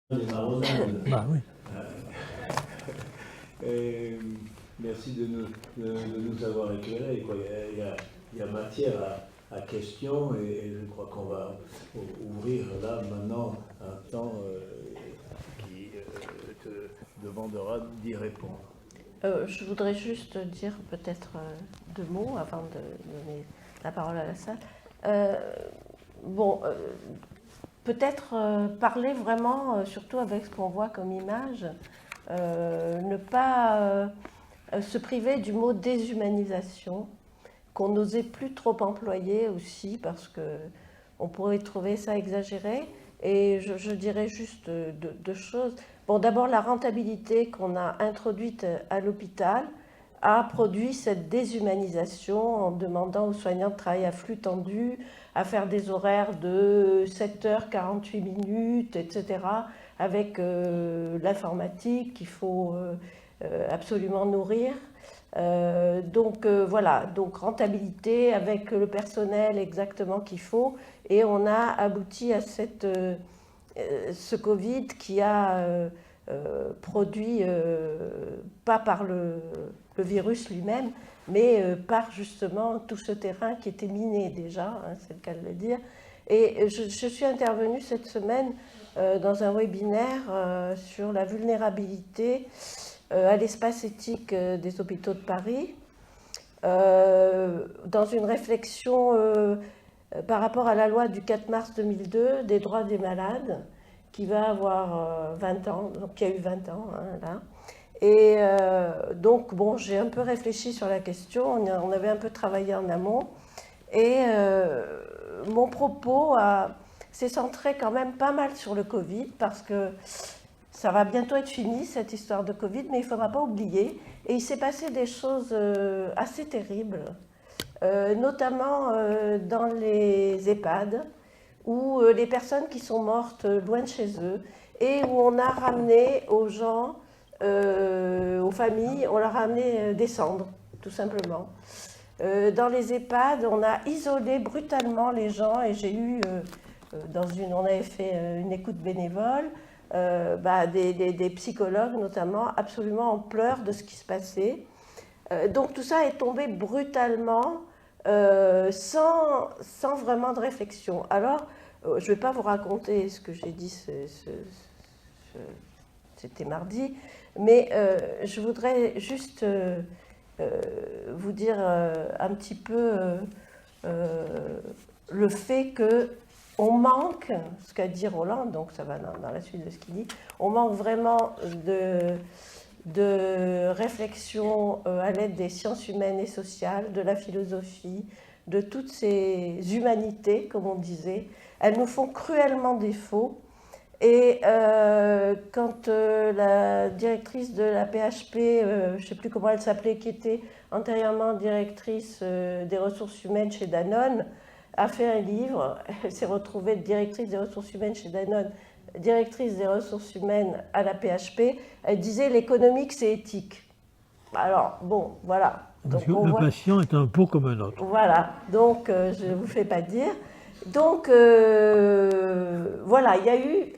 Les marronades. Bah oui. Merci de nous avoir éclairés. Quoi. Il y a matière à questions et je crois qu'on va ouvrir là maintenant un temps qui te demandera d'y répondre. Je voudrais juste dire peut-être deux mots avant de donner la parole à la salle. Peut-être parler vraiment, surtout avec ce qu'on voit comme image, ne pas se priver du mot déshumanisation, qu'on n'osait plus trop employer aussi, parce qu'on pourrait trouver ça exagéré. Et je dirais juste deux choses. Bon, d'abord, la rentabilité qu'on a introduite à l'hôpital a produit cette déshumanisation en demandant aux soignants de travailler à flux tendu, à faire des horaires de 7h, 48 minutes, etc., avec l'informatique qu'il faut absolument nourrir. Voilà, donc rentabilité avec le personnel exactement qu'il faut. Et on a abouti à ce Covid qui a produit, pas par le virus lui-même, mais par justement tout ce terrain qui était miné déjà, hein, c'est le cas de le dire. Et je suis intervenue cette semaine dans un webinaire sur la vulnérabilité à l'espace éthique des hôpitaux de Paris, dans une réflexion par rapport à la loi du 4 mars 2002 des droits des malades, qui va avoir 20 ans, donc qui a eu 20 ans, hein, là. Et donc, bon, j'ai un peu réfléchi sur la question, on avait un peu travaillé en amont, et mon propos s'est centré quand même pas mal sur le Covid, parce que ça va bientôt être fini, cette histoire de Covid, mais il ne faudra pas oublier. Et il s'est passé des choses assez terribles, notamment dans les EHPAD, où les personnes qui sont mortes loin de chez eux, et où on a ramené aux gens, aux familles, on leur a ramené des cendres, tout simplement. Dans les EHPAD, on a isolé brutalement les gens, et j'ai eu, on avait fait une écoute bénévole, des psychologues notamment, absolument en pleurs de ce qui se passait. Donc tout ça est tombé brutalement, sans vraiment de réflexion. Alors, je ne vais pas vous raconter ce que j'ai dit, c'était mardi, mais je voudrais juste vous dire un petit peu le fait que on manque, ce qu'a dit Roland, donc ça va dans la suite de ce qu'il dit, on manque vraiment de réflexion à l'aide des sciences humaines et sociales, de la philosophie, de toutes ces humanités, comme on disait. Elles nous font cruellement défaut. Et quand la directrice de la PHP, je ne sais plus comment elle s'appelait, qui était antérieurement directrice des ressources humaines chez Danone, a fait un livre, elle s'est retrouvée directrice des ressources humaines chez Danone, directrice des ressources humaines à la PHP, elle disait l'économique c'est éthique. Alors, bon, voilà. Parce que le patient est un pot comme un autre. Voilà, donc je ne vous fais pas dire. Donc, voilà, il y a eu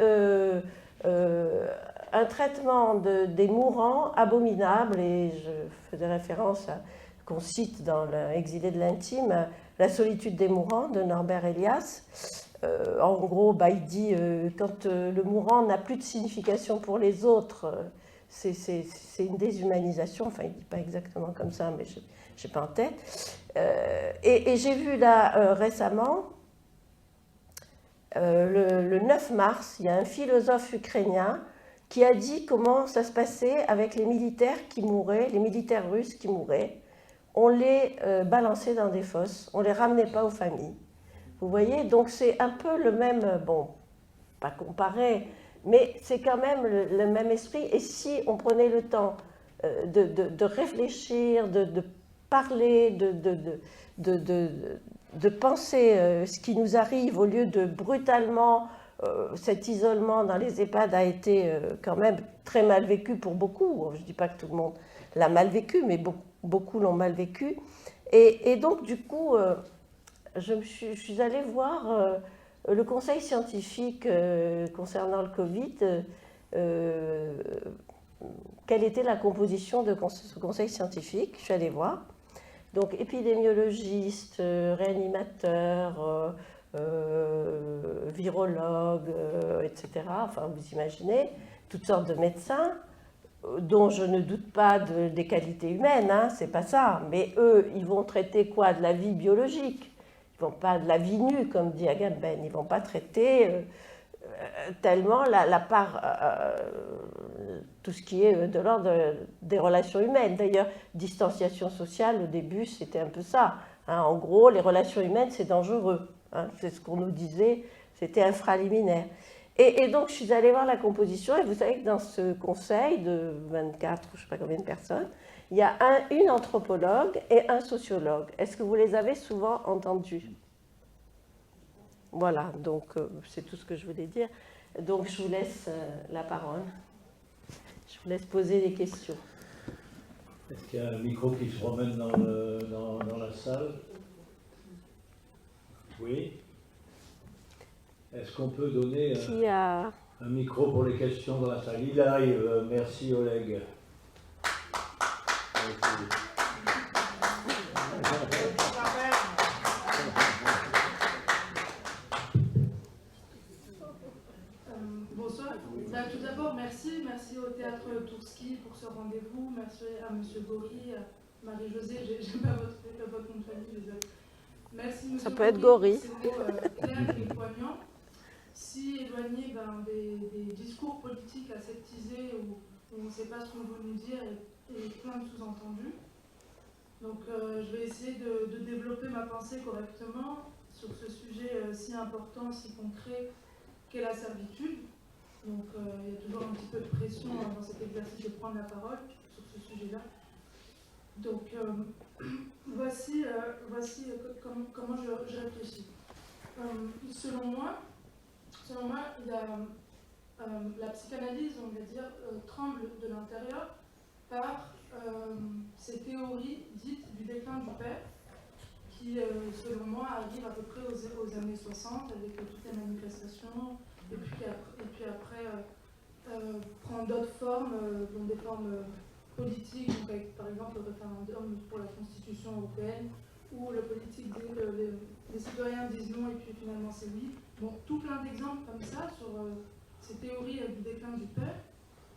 un traitement des mourants abominable, et je faisais référence à qu'on cite dans l'Exilé de l'intime, La solitude des mourants de Norbert Elias. En gros, il dit quand le mourant n'a plus de signification pour les autres, c'est une déshumanisation. Enfin, il ne dit pas exactement comme ça, mais je n'ai pas en tête. Et j'ai vu là récemment, le 9 mars, il y a un philosophe ukrainien qui a dit comment ça se passait avec les militaires qui mouraient, les militaires russes qui mouraient. On les balançait dans des fosses, on ne les ramenait pas aux familles. Vous voyez, donc c'est un peu le même, bon, pas comparé, mais c'est quand même le même esprit. Et si on prenait le temps de réfléchir, de parler, de penser ce qui nous arrive, au lieu de brutalement, cet isolement dans les EHPAD a été quand même très mal vécu pour beaucoup. Je ne dis pas que tout le monde l'a mal vécu, mais beaucoup l'ont mal vécu. Et donc, du coup, je suis allée voir le conseil scientifique concernant le Covid, quelle était la composition de ce conseil scientifique? Je suis allée voir. Donc épidémiologistes, réanimateurs, virologues, etc. Enfin, vous imaginez, toutes sortes de médecins, dont je ne doute pas des qualités humaines, hein, c'est pas ça. Mais eux, ils vont traiter quoi? De la vie biologique. Ils vont pas de la vie nue, comme dit Agamben. Ils vont pas traiter tellement la part, tout ce qui est de l'ordre des relations humaines. D'ailleurs, distanciation sociale, au début, c'était un peu ça. Hein. En gros, les relations humaines, c'est dangereux. Hein. C'est ce qu'on nous disait, c'était infraliminaire. Et donc, je suis allée voir la composition, et vous savez que dans ce conseil de 24, je ne sais pas combien de personnes, il y a une anthropologue et un sociologue. Est-ce que vous les avez souvent entendus? Voilà, donc c'est tout ce que je voulais dire. Donc, je vous laisse la parole. Je vous laisse poser des questions. Est-ce qu'il y a un micro qui se promène dans la salle? Oui. Est-ce qu'on peut donner un micro pour les questions dans la salle? Il arrive. Merci Oleg. Merci. Bonsoir. Tout d'abord, merci au Théâtre Tourski pour ce rendez-vous. Merci à M. Gori, Marie-Josée, j'aime pas votre nom de famille, désolé. Merci M. Ça peut être Gori. Pour ces mots clairs et poignants. Si éloigné des discours politiques aseptisés où on ne sait pas ce qu'on veut nous dire et plein de sous-entendus. Donc je vais essayer de développer ma pensée correctement sur ce sujet si important, si concret qu'est la servitude. Donc il y a toujours un petit peu de pression dans cet exercice de prendre la parole sur ce sujet-là. Donc voici comment je réfléchis. Selon moi, il y a, la psychanalyse, on va dire, tremble de l'intérieur par ces théories dites du déclin du père, qui, selon moi, arrivent à peu près aux années 60 avec toutes les manifestations, et puis après prend d'autres formes, dont des formes politiques, donc avec par exemple le référendum pour la Constitution européenne, où le politique dit que les citoyens disent non et puis finalement c'est oui. Bon, tout plein d'exemples comme ça sur ces théories du déclin du père.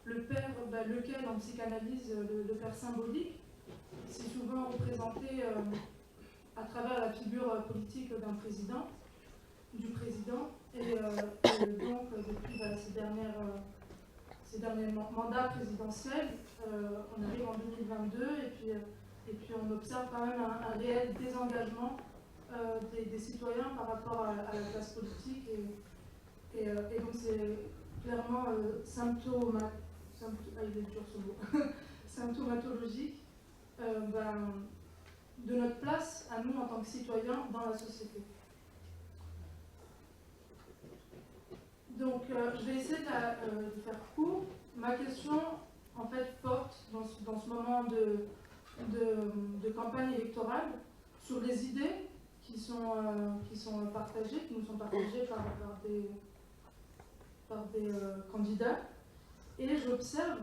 Le père, lequel en psychanalyse, le père symbolique, c'est souvent représenté à travers la figure politique du président, et donc depuis ces derniers mandats présidentiels, on arrive en 2022 et puis on observe quand même un réel désengagement des citoyens par rapport à la classe politique, et donc c'est clairement symptomatologique de notre place à nous en tant que citoyens dans la société. Donc je vais essayer de faire court. Ma question en fait porte dans ce moment de campagne électorale sur les idées qui sont partagées, qui nous sont partagées par des candidats, et j'observe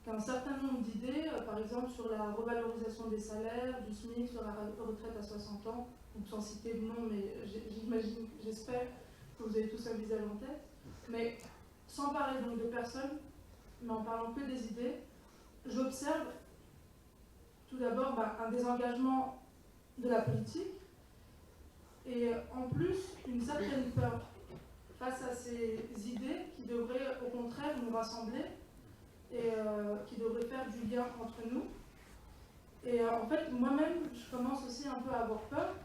qu'un certain nombre d'idées, par exemple sur la revalorisation des salaires, du SMIC, sur la retraite à 60 ans, donc sans citer de nom, mais j'espère que vous avez tous un visage en tête, mais sans parler donc de personnes, mais en parlant que des idées, j'observe tout d'abord un désengagement de la politique, et en plus une certaine peur face à ces idées qui devraient au contraire nous rassembler et qui devraient faire du lien entre nous. Et en fait, moi-même, je commence aussi un peu à avoir peur,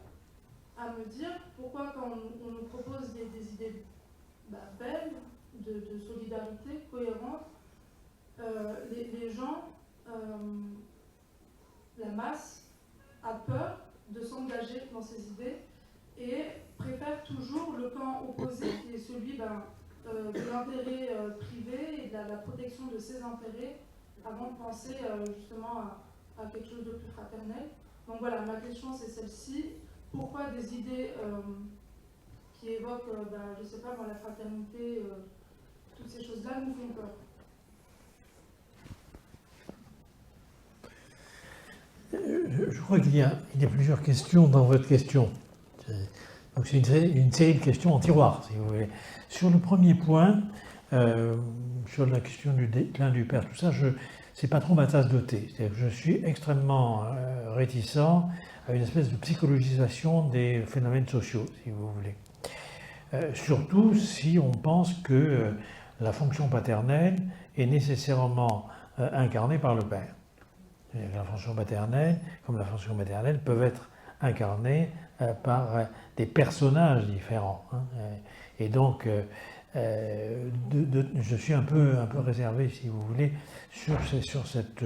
à me dire pourquoi quand on nous propose des idées belles, de solidarité, cohérentes, les gens, la masse, a peur de s'engager dans ces idées et préfère toujours le camp opposé, qui est celui de l'intérêt privé et de la protection de ses intérêts, avant de penser justement à quelque chose de plus fraternel. Donc voilà, ma question c'est celle-ci. Pourquoi des idées qui évoquent, je ne sais pas moi, la fraternité, toutes ces choses-là nous font peur. Je crois qu'il y a plusieurs questions dans votre question. Donc c'est une série de questions en tiroir, si vous voulez. Sur le premier point, sur la question du déclin du père, tout ça, c'est pas trop ma tasse de thé. C'est-à-dire que je suis extrêmement réticent à une espèce de psychologisation des phénomènes sociaux, si vous voulez. Surtout si on pense que la fonction paternelle est nécessairement incarnée par le père. La fonction paternelle, comme la fonction maternelle, peuvent être incarnées par des personnages différents. Hein. Et donc, je suis un peu réservé, si vous voulez, sur cette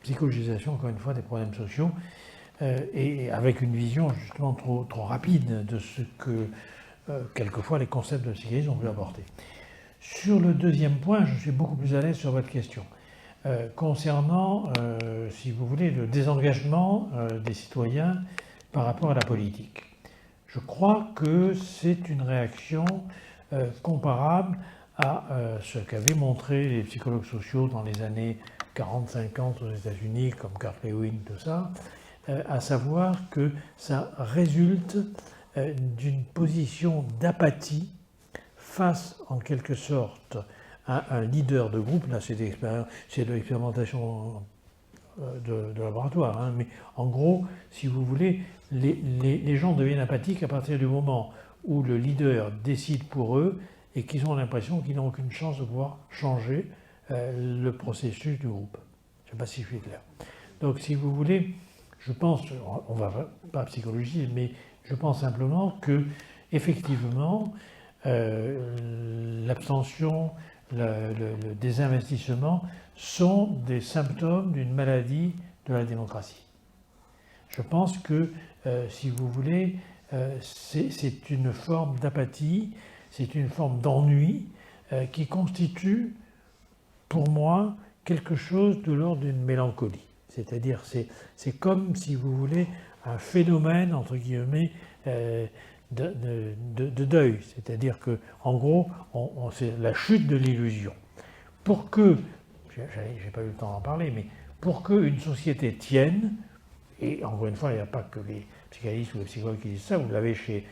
psychologisation, encore une fois, des problèmes sociaux, et avec une vision justement trop rapide de ce que, quelquefois, les concepts de psychanalyse ont pu apporter. Sur le deuxième point, je suis beaucoup plus à l'aise sur votre question. Concernant, si vous voulez, le désengagement des citoyens par rapport à la politique. Je crois que c'est une réaction comparable à ce qu'avaient montré les psychologues sociaux dans les années 40-50 aux États-Unis, comme Carl Lewin, tout ça, à savoir que ça résulte d'une position d'apathie face, en quelque sorte, à un leader de groupe. Là, c'est de l'expérimentation de laboratoire, hein, mais en gros, si vous voulez, les gens deviennent apathiques à partir du moment où le leader décide pour eux et qu'ils ont l'impression qu'ils n'ont aucune chance de pouvoir changer le processus du groupe. Je ne sais pas si je suis clair. Donc, si vous voulez, je pense, on ne va pas psychologiser, mais je pense simplement que, effectivement, l'abstention, le désinvestissement sont des symptômes d'une maladie de la démocratie. Je pense que, si vous voulez, c'est une forme d'apathie, c'est une forme d'ennui qui constitue, pour moi, quelque chose de l'ordre d'une mélancolie. C'est-à-dire, c'est comme, si vous voulez, un phénomène, entre guillemets, de deuil. C'est-à-dire que, en gros, c'est la chute de l'illusion. Pour que, j'ai pas eu le temps d'en parler, mais pour qu'une société tienne, et encore une fois, il n'y a pas que les psychanalystes ou les psychologues qui disent ça, vous l'avez chez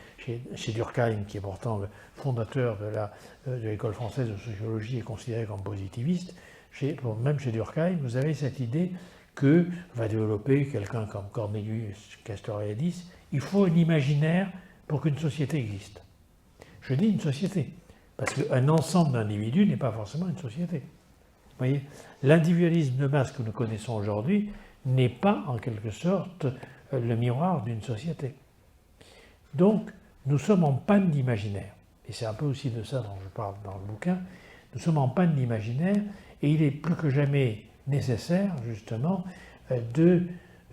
Durkheim, qui est pourtant le fondateur de l'école française de sociologie et considéré comme positiviste. Même chez Durkheim, vous avez cette idée que va développer quelqu'un comme Cornelius Castoriadis, il faut un imaginaire pour qu'une société existe. Je dis une société, parce qu'un ensemble d'individus n'est pas forcément une société. Vous voyez, l'individualisme de masse que nous connaissons aujourd'hui n'est pas, en quelque sorte, le miroir d'une société. Donc, nous sommes en panne d'imaginaire. Et c'est un peu aussi de ça dont je parle dans le bouquin. Nous sommes en panne d'imaginaire, et il est plus que jamais nécessaire, justement,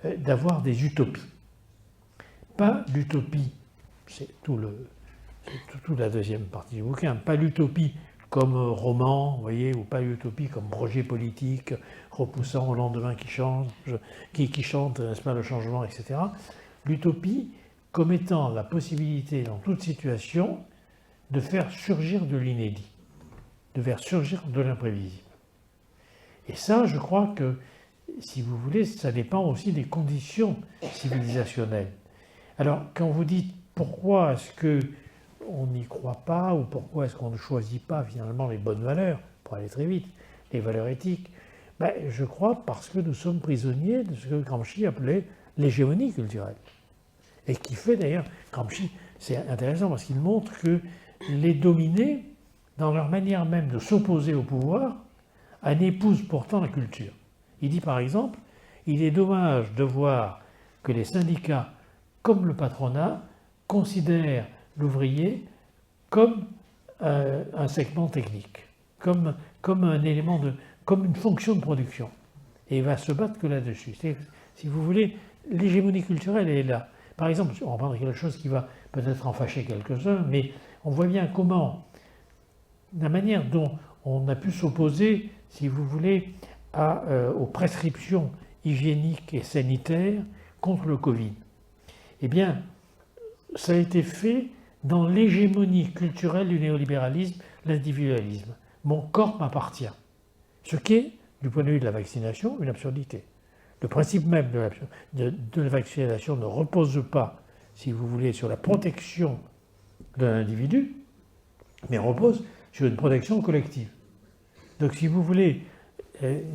d'avoir des utopies. Pas l'utopie, c'est toute la deuxième partie du bouquin, pas l'utopie comme roman, vous voyez, ou pas l'utopie comme projet politique repoussant au lendemain qui chante, n'est-ce pas, le changement, etc. L'utopie comme étant la possibilité, dans toute situation, de faire surgir de l'inédit, de faire surgir de l'imprévisible. Et ça, je crois que, si vous voulez, ça dépend aussi des conditions civilisationnelles. Alors, quand vous dites pourquoi est-ce qu'on n'y croit pas, ou pourquoi est-ce qu'on ne choisit pas finalement les bonnes valeurs, pour aller très vite, les valeurs éthiques, je crois parce que nous sommes prisonniers de ce que Gramsci appelait l'hégémonie culturelle. Et qui fait d'ailleurs, Gramsci, c'est intéressant parce qu'il montre que les dominés, dans leur manière même de s'opposer au pouvoir, en épousent pourtant la culture. Il dit par exemple, il est dommage de voir que les syndicats, comme le patronat, considèrent l'ouvrier comme un segment technique, comme un élément comme une fonction de production. Et il va se battre que là-dessus. Si vous voulez, l'hégémonie culturelle est là. Par exemple, on va prendre quelque chose qui va peut-être en fâcher quelques-uns, mais on voit bien comment, la manière dont on a pu s'opposer, si vous voulez, aux prescriptions hygiéniques et sanitaires contre le Covid. Eh bien, ça a été fait dans l'hégémonie culturelle du néolibéralisme, l'individualisme. Mon corps m'appartient. Ce qui est, du point de vue de la vaccination, une absurdité. Le principe même de la vaccination ne repose pas, si vous voulez, sur la protection d'un individu, mais repose sur une protection collective. Donc si vous voulez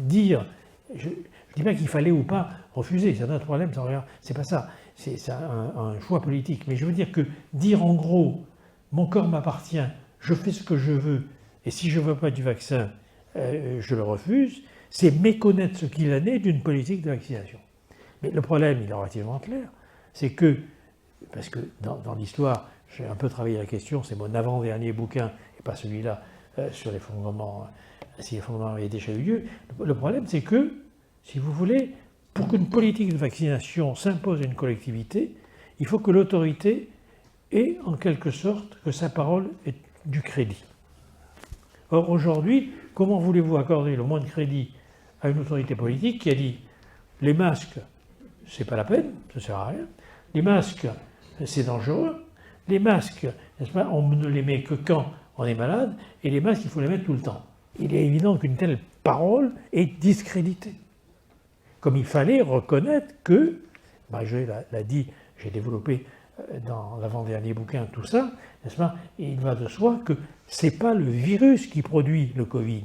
dire, je ne dis pas qu'il fallait ou pas refuser, c'est un autre problème, c'est pas ça, c'est un choix politique, mais je veux dire que dire en gros, mon corps m'appartient, je fais ce que je veux, et si je ne veux pas du vaccin, je le refuse, c'est méconnaître ce qu'il en est d'une politique de vaccination. Mais le problème, il est relativement clair, c'est que, parce que dans l'histoire, j'ai un peu travaillé la question, c'est mon avant-dernier bouquin, et pas celui-là, sur les fondements, si les fondements avaient déjà eu lieu. Le problème, c'est que, si vous voulez, pour qu'une politique de vaccination s'impose à une collectivité, il faut que l'autorité ait, en quelque sorte, que sa parole ait du crédit. Or, aujourd'hui, comment voulez-vous accorder le moins de crédit à une autorité politique qui a dit « les masques, c'est pas la peine, ça ne sert à rien, les masques, c'est dangereux, les masques, n'est-ce pas, on ne les met que quand on est malade, et les masques, il faut les mettre tout le temps ». Il est évident qu'une telle parole est discréditée. Comme il fallait reconnaître que, je l'a dit, j'ai développé dans l'avant-dernier bouquin tout ça, n'est-ce pas, il va de soi que ce n'est pas le virus qui produit le Covid,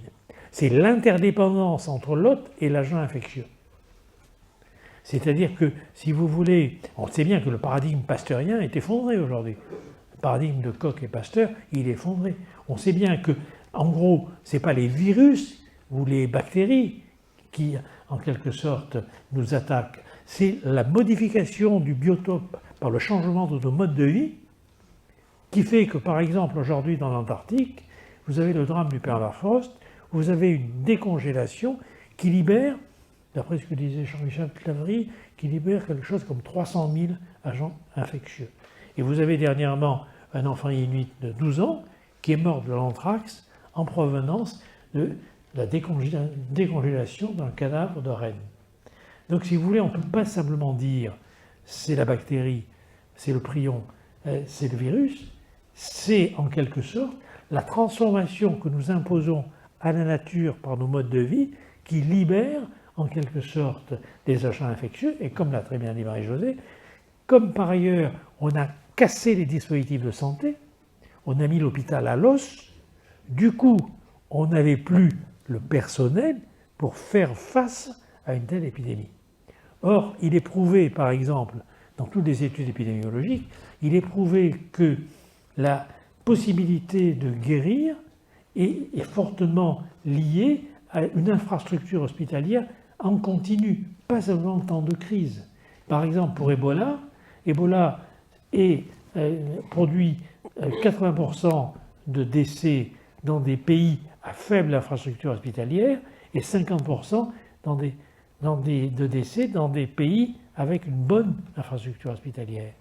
c'est l'interdépendance entre l'hôte et l'agent infectieux. C'est-à-dire que, si vous voulez, on sait bien que le paradigme pasteurien est effondré aujourd'hui. Le paradigme de Koch et Pasteur, il est effondré. On sait bien que, en gros, ce n'est pas les virus ou les bactéries qui, en quelque sorte, nous attaquent. C'est la modification du biotope par le changement de nos modes de vie qui fait que, par exemple, aujourd'hui dans l'Antarctique, vous avez le drame du permafrost, vous avez une décongélation qui libère, d'après ce que disait Jean-Michel Claverie, qui libère quelque chose comme 300 000 agents infectieux. Et vous avez dernièrement un enfant inuit de 12 ans qui est mort de l'anthrax en provenance de la décongélation d'un cadavre de renne. Donc si vous voulez, on ne peut pas simplement dire c'est la bactérie, c'est le prion, c'est le virus, c'est en quelque sorte la transformation que nous imposons à la nature par nos modes de vie qui libère en quelque sorte des agents infectieux, et comme l'a très bien dit Marie-Josée, comme par ailleurs on a cassé les dispositifs de santé, on a mis l'hôpital à l'os, du coup on n'avait plus le personnel pour faire face à une telle épidémie. Or, il est prouvé, par exemple, dans toutes les études épidémiologiques, il est prouvé que la possibilité de guérir est fortement liée à une infrastructure hospitalière en continu, pas seulement en temps de crise. Par exemple, pour Ebola produit 80% de décès dans des pays à faible infrastructure hospitalière et 50% de décès dans des pays avec une bonne infrastructure hospitalière.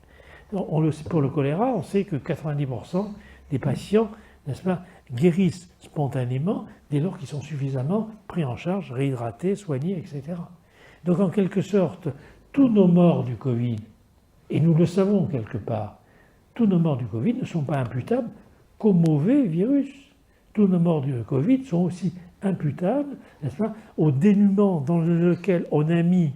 Pour le choléra, on sait que 90% des patients, n'est-ce pas, guérissent spontanément dès lors qu'ils sont suffisamment pris en charge, réhydratés, soignés, etc. Donc en quelque sorte, tous nos morts du Covid, et nous le savons quelque part, tous nos morts du Covid ne sont pas imputables qu'au mauvais virus. Tous nos morts du Covid sont aussi imputables, n'est-ce pas, au dénuement dans lequel on a mis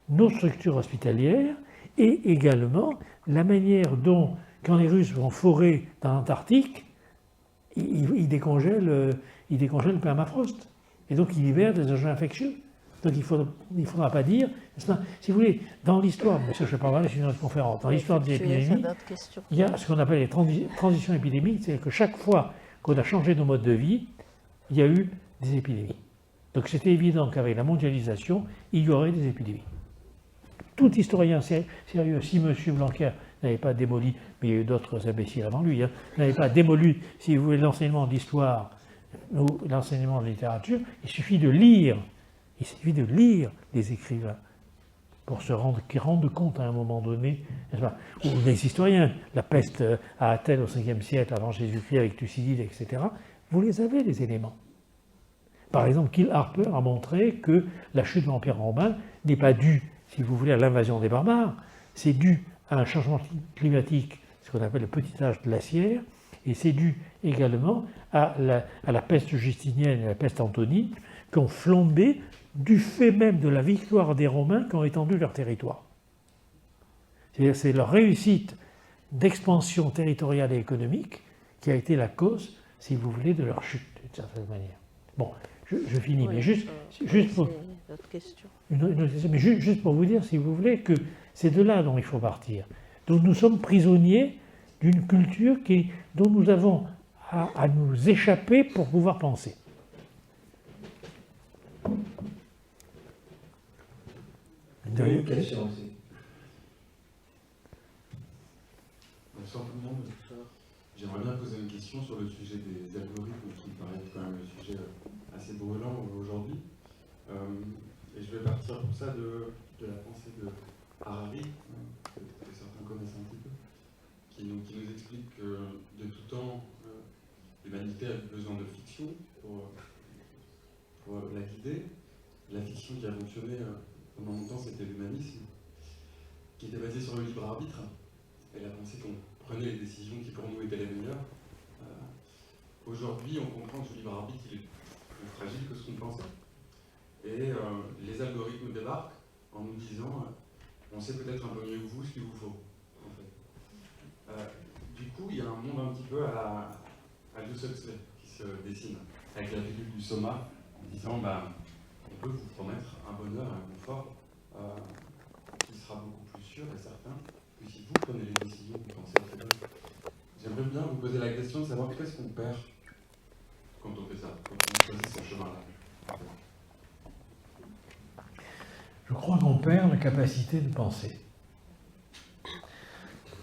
nos structures hospitalières et également la manière dont, quand les Russes vont forer dans l'Antarctique, ils décongèlent le permafrost. Et donc ils libèrent des agents infectieux. Donc il ne faudra pas dire, n'est-ce pas, si vous voulez, dans l'histoire, mais ça je parlerai sur une autre conférence, dans l'histoire des épidémies, il y a ce qu'on appelle les transitions épidémiques, c'est-à-dire que chaque fois qu'on a changé nos modes de vie, il y a eu des épidémies. Donc c'était évident qu'avec la mondialisation, il y aurait des épidémies. Tout historien sérieux, si M. Blanquer n'avait pas démoli, mais il y a eu d'autres imbéciles avant lui, n'avait pas démoli, si vous voulez, l'enseignement d'histoire ou l'enseignement de littérature, il suffit de lire des écrivains pour se rendre compte à un moment donné, ou des historiens, la peste à Athènes au 5e siècle avant Jésus-Christ avec Thucydide, etc., vous les avez, les éléments. Par exemple, Kiel Harper a montré que la chute de l'Empire romain n'est pas due, si vous voulez, à l'invasion des barbares, c'est dû à un changement climatique ce qu'on appelle le petit âge glaciaire, et c'est dû également à la peste justinienne et à la peste antonine, qui ont flambé du fait même de la victoire des Romains qui ont étendu leur territoire. C'est-à-dire c'est leur réussite d'expansion territoriale et économique qui a été la cause, si vous voulez, de leur chute, d'une certaine manière. Bon, je finis, Oui, mais juste pour... c'est notre question. Une autre question, mais juste pour vous dire, si vous voulez, que c'est de là dont il faut partir. Donc nous sommes prisonniers d'une culture dont nous avons à nous échapper pour pouvoir penser. Une question aussi. Bonsoir tout le monde. J'aimerais bien poser une question sur le sujet des algorithmes, qui me paraît quand même le sujet assez brûlant aujourd'hui. Et je vais partir pour ça de la pensée de Harari, que certains connaissent un petit peu, qui nous explique que de tout temps, l'humanité a eu besoin de fiction pour la guider. La fiction qui a fonctionné pendant longtemps, c'était l'humanisme, qui était basé sur le libre arbitre et la pensée qu'on prenait les décisions qui pour nous étaient les meilleures. Aujourd'hui, on comprend que ce libre arbitre il est plus fragile que ce qu'on pensait. Et les algorithmes débarquent en nous disant on sait peut-être un peu mieux que vous ce qu'il vous faut. En fait. Du coup, il y a un monde un petit peu à Aldous Huxley qui se dessine, avec la pilule du soma, en disant on peut vous promettre un bonheur, un confort qui sera beaucoup plus sûr et certain que si vous prenez les décisions que vous pensez être bonnes. J'aimerais bien vous poser la question de savoir qu'est-ce qu'on perd quand on fait ça, quand on choisit ce chemin-là. Je crois qu'on perd la capacité de penser.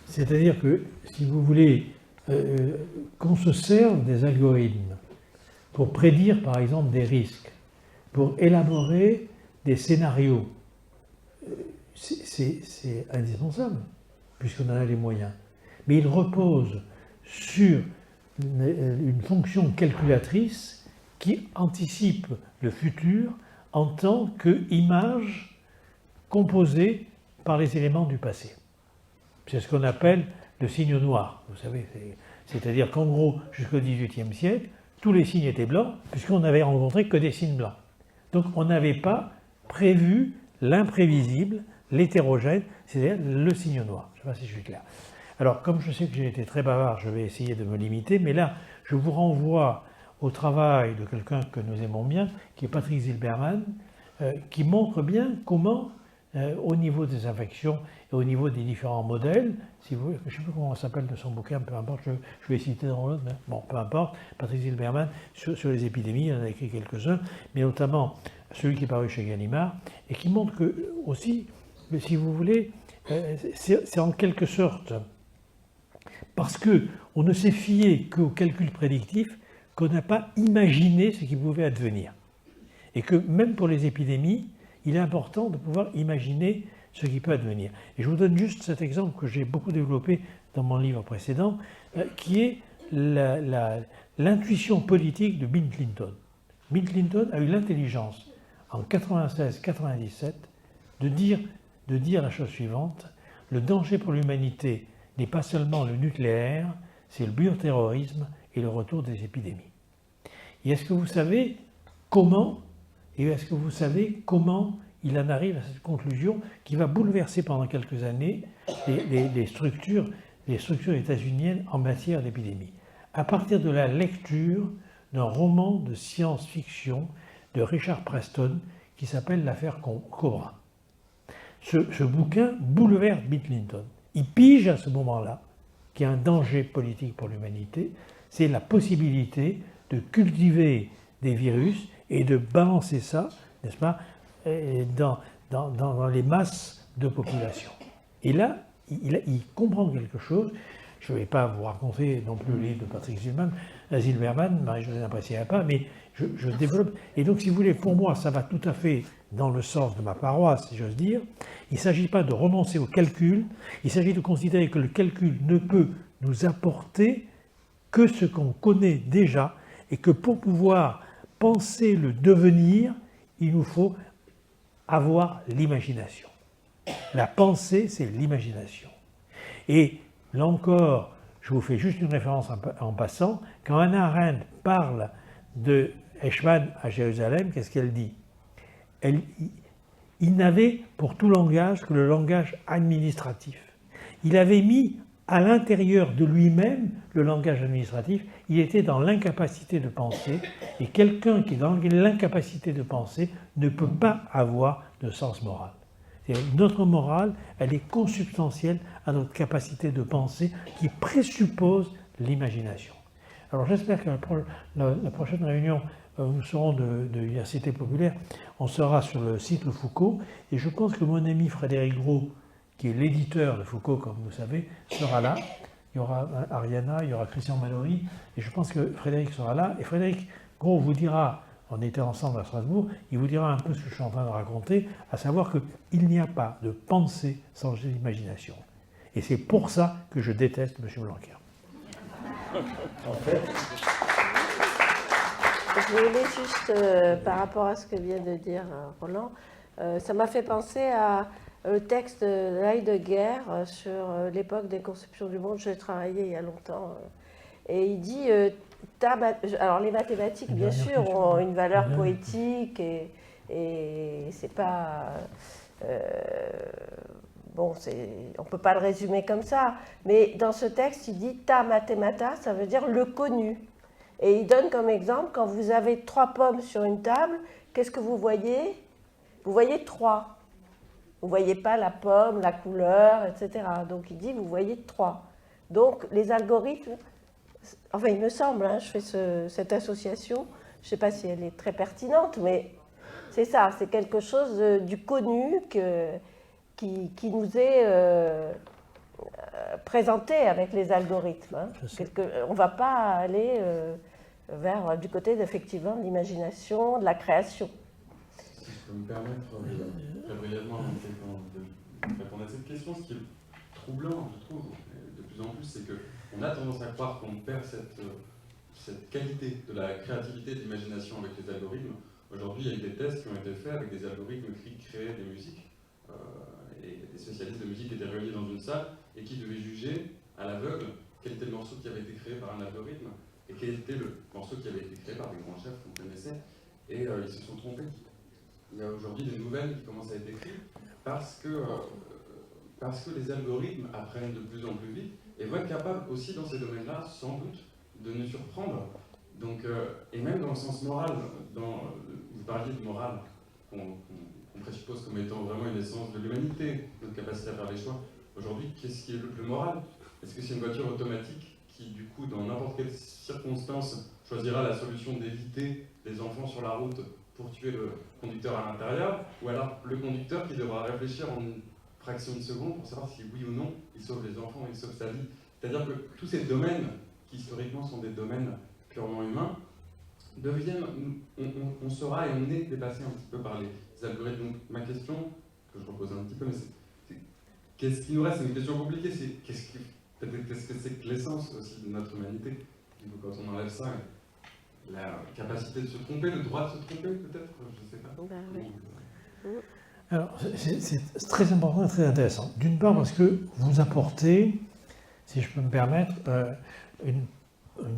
C'est-à-dire que, si vous voulez, qu'on se serve des algorithmes pour prédire, par exemple, des risques, pour élaborer des scénarios, c'est indispensable, puisqu'on en a les moyens. Mais il repose sur une fonction calculatrice qui anticipe le futur en tant qu'image composée par les éléments du passé. C'est ce qu'on appelle le signe noir, vous savez. C'est-à-dire qu'en gros, jusqu'au XVIIIe siècle, tous les signes étaient blancs, puisqu'on n'avait rencontré que des signes blancs. Donc on n'avait pas prévu l'imprévisible, l'hétérogène, c'est-à-dire le signe noir. Je ne sais pas si je suis clair. Alors, comme je sais que j'ai été très bavard, je vais essayer de me limiter, mais là, je vous renvoie au travail de quelqu'un que nous aimons bien, qui est Patrick Zilberman, qui montre bien comment, au niveau des infections et au niveau des différents modèles, si vous, je ne sais pas comment ça s'appelle de son bouquin, peu importe, je vais citer dans l'autre, mais bon, peu importe, Patrick Zilberman, sur les épidémies, il en a écrit quelques-uns, mais notamment celui qui est paru chez Gallimard, et qui montre que, aussi, si vous voulez, c'est en quelque sorte parce qu'on ne s'est fié qu'au calcul prédictif qu'on n'a pas imaginé ce qui pouvait advenir. Et que même pour les épidémies, il est important de pouvoir imaginer ce qui peut advenir. Et je vous donne juste cet exemple que j'ai beaucoup développé dans mon livre précédent, qui est l'intuition politique de Bill Clinton. Bill Clinton a eu l'intelligence, en 96-97, de dire la chose suivante: le danger pour l'humanité n'est pas seulement le nucléaire, c'est le bioterrorisme et le retour des épidémies. Et est-ce que vous savez comment il en arrive à cette conclusion qui va bouleverser pendant quelques années les structures états-uniennes en matière d'épidémie? À partir de la lecture d'un roman de science-fiction de Richard Preston qui s'appelle L'affaire Cobra. Ce bouquin bouleverse Bill Clinton. Il pige à ce moment-là qu'il y a un danger politique pour l'humanité, c'est la possibilité de cultiver des virus et de balancer ça, n'est-ce pas, dans les masses de population. Et là, il comprend quelque chose. Je ne vais pas vous raconter non plus le livre de Patrick Zilberman, Marie-Josée n'appréciera pas, mais je développe. Et donc, si vous voulez, pour moi, ça va tout à fait dans le sens de ma paroisse, si j'ose dire. Il ne s'agit pas de renoncer au calcul, il s'agit de considérer que le calcul ne peut nous apporter que ce qu'on connaît déjà, et que pour pouvoir penser le devenir, il nous faut avoir l'imagination. La pensée, c'est l'imagination. Et là encore, je vous fais juste une référence en passant, quand Hannah Arendt parle de Eichmann à Jérusalem, qu'est-ce qu'elle dit? Il n'avait pour tout langage que le langage administratif. Il avait mis à l'intérieur de lui-même le langage administratif, il était dans l'incapacité de penser, et quelqu'un qui est dans l'incapacité de penser ne peut pas avoir de sens moral. Notre morale, elle est consubstantielle à notre capacité de penser qui présuppose l'imagination. Alors j'espère que la prochaine réunion, nous serons de l'Université populaire, on sera sur le cycle Foucault, et je pense que mon ami Frédéric Gros, qui est l'éditeur de Foucault, comme vous savez, sera là. Il y aura Ariana, il y aura Christian Mallory, et je pense que Frédéric sera là. Et Frédéric Gros vous dira, on était ensemble à Strasbourg, il vous dira un peu ce que je suis en train de raconter, à savoir qu'il n'y a pas de pensée sans imagination. Et c'est pour ça que je déteste M. Blanquer. En fait, je voulais juste, par rapport à ce que vient de dire Roland, ça m'a fait penser à le texte de Heidegger sur l'époque des conceptions du monde. J'ai travaillé il y a longtemps. Et il dit, alors les mathématiques, bien sûr, ont une valeur poétique et c'est pas... bon, on ne peut pas le résumer comme ça. Mais dans ce texte, il dit « ta mathemata », ça veut dire le connu. Et il donne comme exemple, quand vous avez 3 pommes sur une table, qu'est-ce que vous voyez? Vous voyez 3. Vous ne voyez pas la pomme, la couleur, etc. Donc il dit, vous voyez 3. Donc les algorithmes, enfin il me semble, hein, je fais cette association, je ne sais pas si elle est très pertinente, mais c'est ça, c'est quelque chose du connu qui nous est présenté avec les algorithmes. Hein. On ne va pas aller vers du côté effectivement de l'imagination, de la création. Si je peux me permettre très brièvement de répondre à cette question, ce qui est troublant, je trouve, de plus en plus, c'est qu'on a tendance à croire qu'on perd cette qualité de la créativité et de l'imagination avec les algorithmes. Aujourd'hui, il y a eu des tests qui ont été faits avec des algorithmes qui créaient des musiques, et des spécialistes de musique étaient réunis dans une salle et qui devaient juger à l'aveugle quel était le morceau qui avait été créé par un algorithme et quel était le morceau qui avait été créé par des grands chefs qu'on connaissait. Et ils se sont trompés. Il y a aujourd'hui des nouvelles qui commencent à être écrites parce que les algorithmes apprennent de plus en plus vite et vont être capables aussi dans ces domaines-là, sans doute, de nous surprendre. Donc, et même dans le sens moral, vous parliez de morale, qu'on présuppose comme étant vraiment une essence de l'humanité, notre capacité à faire des choix. Aujourd'hui, qu'est-ce qui est le plus moral? Est-ce que c'est une voiture automatique qui, du coup, dans n'importe quelle circonstance, choisira la solution d'éviter les enfants sur la route pour tuer le conducteur à l'intérieur, ou alors le conducteur qui devra réfléchir en une fraction de seconde pour savoir si oui ou non il sauve les enfants, il sauve sa vie. C'est-à-dire que tous ces domaines, qui historiquement sont des domaines purement humains, deviennent, on sera et on est dépassé un petit peu par les algorithmes. Donc ma question, que je repose un petit peu, mais c'est qu'est-ce qui nous reste? C'est une question compliquée, c'est qu'est-ce que c'est que l'essence aussi de notre humanité? Du coup, quand on enlève ça, la capacité de se tromper, le droit de se tromper peut-être, je ne sais pas. Ben, oui. Alors, c'est très important et très intéressant. D'une part parce que vous apportez, si je peux me permettre, une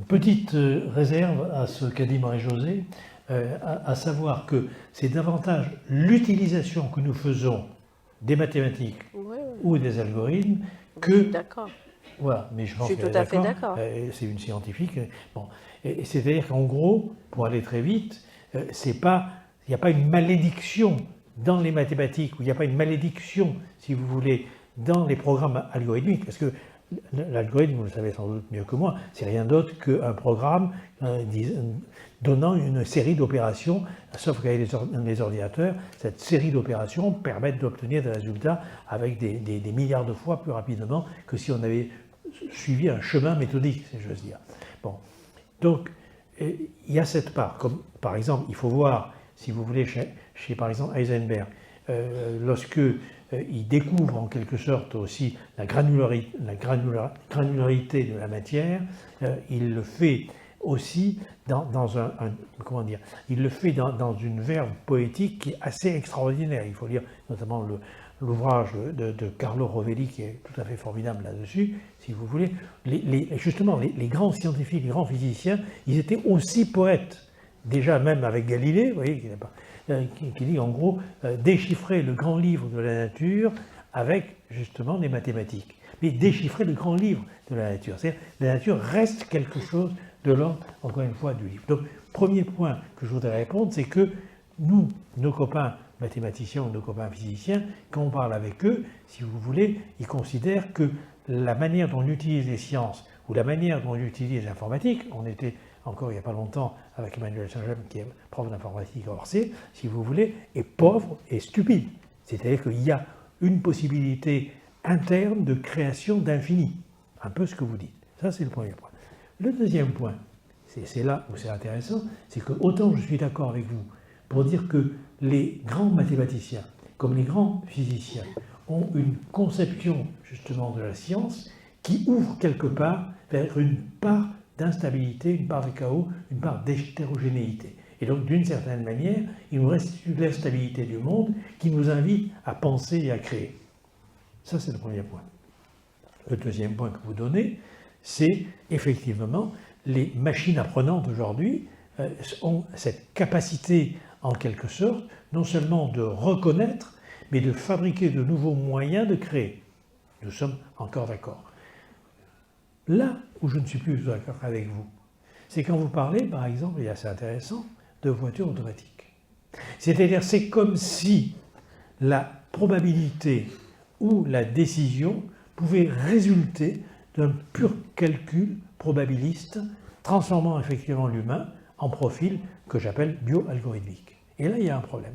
petite réserve à ce qu'a dit Marie-Josée, à savoir que c'est davantage l'utilisation que nous faisons des mathématiques ou des algorithmes que... D'accord. Voilà, mais je pense suis tout à fait d'accord. C'est une scientifique. Bon, c'est-à-dire qu'en gros, pour aller très vite, il n'y a pas une malédiction dans les mathématiques, ou il n'y a pas une malédiction, si vous voulez, dans les programmes algorithmiques, parce que l'algorithme, vous le savez sans doute mieux que moi, c'est rien d'autre qu'un programme donnant une série d'opérations, sauf qu'avec les ordinateurs, cette série d'opérations permet d'obtenir des résultats avec des milliards de fois plus rapidement que si on avait suivi un chemin méthodique, si j'ose dire. Bon. Donc, il y a cette part, comme par exemple, il faut voir, si vous voulez, chez par exemple Heisenberg, lorsque il découvre en quelque sorte aussi la granularité de la matière, il le fait aussi dans comment dire, il le fait dans une verve poétique qui est assez extraordinaire. Il faut lire notamment l'ouvrage de Carlo Rovelli qui est tout à fait formidable là-dessus, si vous voulez. Justement, les grands scientifiques, les grands physiciens, ils étaient aussi poètes. Déjà même avec Galilée, vous voyez, qui dit en gros déchiffrer le grand livre de la nature avec justement des mathématiques. Mais déchiffrer le grand livre de la nature. C'est-à-dire la nature reste quelque chose de l'ordre, encore une fois, du livre. Donc, premier point que je voudrais répondre, c'est que nous, nos copains mathématiciens ou nos copains physiciens, quand on parle avec eux, si vous voulez, ils considèrent que la manière dont on utilise les sciences ou la manière dont on utilise l'informatique, on était encore il n'y a pas longtemps avec Emmanuel Saint-James, qui est prof d'informatique à Orsay, si vous voulez, est pauvre et stupide. C'est-à-dire qu'il y a une possibilité interne de création d'infini. Un peu ce que vous dites. Ça, c'est le premier point. Le deuxième point, c'est là où c'est intéressant, c'est que autant je suis d'accord avec vous pour dire que les grands mathématiciens, comme les grands physiciens, ont une conception justement de la science qui ouvre quelque part vers une part d'instabilité, une part de chaos, une part d'hétérogénéité. Et donc, d'une certaine manière, il nous restitue l'instabilité du monde qui nous invite à penser et à créer. Ça, c'est le premier point. Le deuxième point que vous donnez, c'est effectivement les machines apprenantes aujourd'hui ont cette capacité, en quelque sorte, non seulement de reconnaître, mais de fabriquer de nouveaux moyens de créer. Nous sommes encore d'accord. Là où je ne suis plus d'accord avec vous, c'est quand vous parlez, par exemple, et c'est intéressant, de voitures automatiques. C'est-à-dire, c'est comme si la probabilité ou la décision pouvait résulter d'un pur calcul probabiliste, transformant effectivement l'humain en profil que j'appelle bio-algorithmique. Et là, il y a un problème.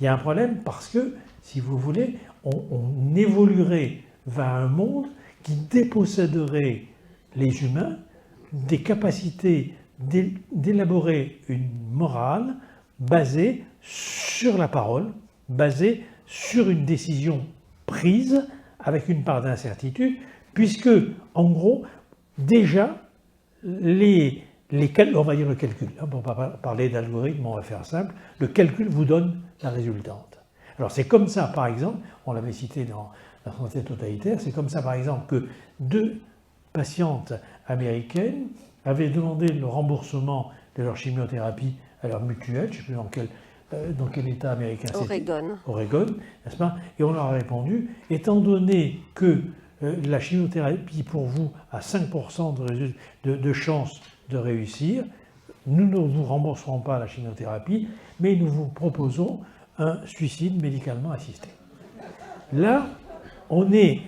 Il y a un problème parce que, si vous voulez, on évoluerait vers un monde qui déposséderait les humains des capacités d'élaborer une morale basée sur la parole, basée sur une décision prise avec une part d'incertitude, puisque, en gros, déjà, on va dire le calcul, hein, pour ne pas parler d'algorithme, on va faire simple, le calcul vous donne la résultante. Alors c'est comme ça, par exemple, on l'avait cité dans la santé totalitaire, c'est comme ça, par exemple, que 2 patientes américaines avaient demandé le remboursement de leur chimiothérapie à leur mutuelle, je ne sais plus dans quel État américain c'était. Oregon, n'est-ce pas? Et on leur a répondu, étant donné que la chimiothérapie pour vous a 5% de chance de réussir, nous ne vous rembourserons pas la chimiothérapie, mais nous vous proposons un suicide médicalement assisté. Là, on est